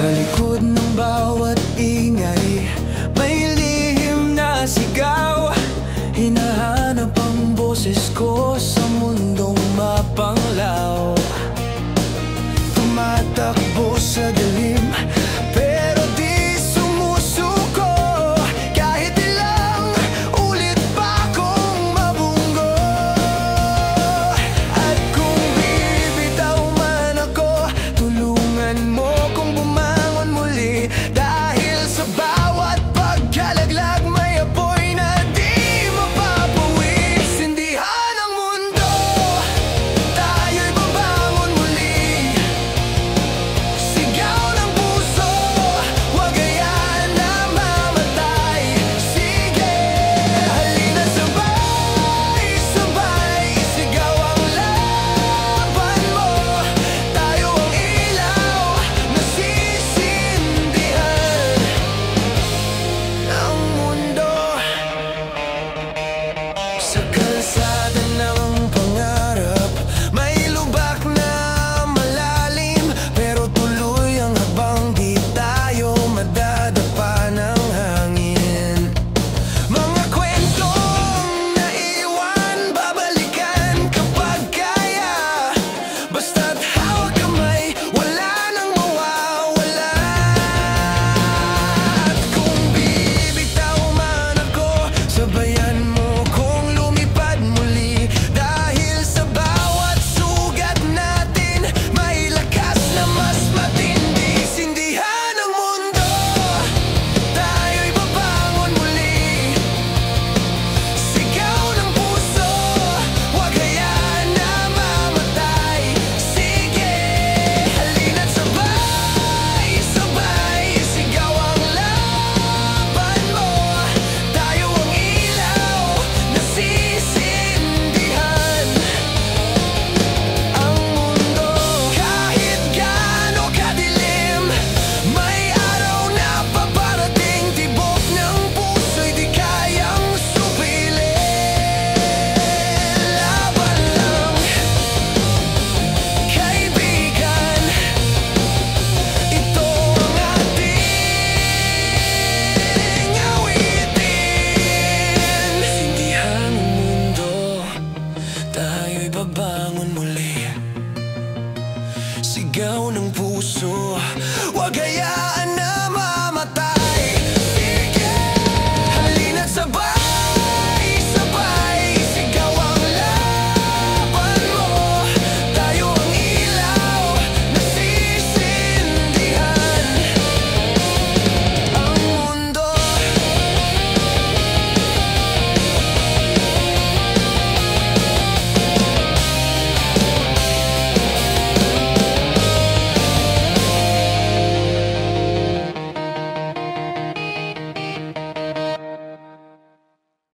Sa likod ng bawat ingay, may lihim na sigaw. Hinahanap ang boses ko sa mundong mapanglaw. Tumatakbo sa dilim, pero di sumusuko. Kahit ilang ulit pa akong mabunggo. At kung bibitaw man ako, tulungan mo kong bumangon muli. Dahil sa bawat pagkalaglag, may apoy na di mapapawi. Sindihan ang mundo, tayo'y babangon muli. Sigaw ng puso, huwag hayaan na mamatay. Sige, halina sabay-sabay, isigaw ang laban mo. Tayo ang ilaw na sisindihan ng mundo. Sa kalsada ng pangarap, may lubak na malalim, pero tuloy ang habang di tayo madadapa ng hangin. Mga kwentong naiwan, babalikan kapag kaya. Basta't hawak kamay, wala nang mawawala. At kung bibitaw man ako, sabayan mo kong lumipad muli. Dahil sa bawat sugat natin, may lakas na mas matindi. Sindihan ang mundo, tayo'y babangon muli. Sigaw ng puso, huwag hayaan na mamatay. Sige, halina't sabay-sabay, isigaw ang laban mo. Tayo ang ilaw na sisindihan ang mundo. Kahit gaano kadilim, may araw na paparating. Tibok ng puso'y di kayang supilin. Laban lang, kaibigan, ito ang ating awitin. Sindihan ang mundo, tayo'y babangon muli. Sigaw ng puso,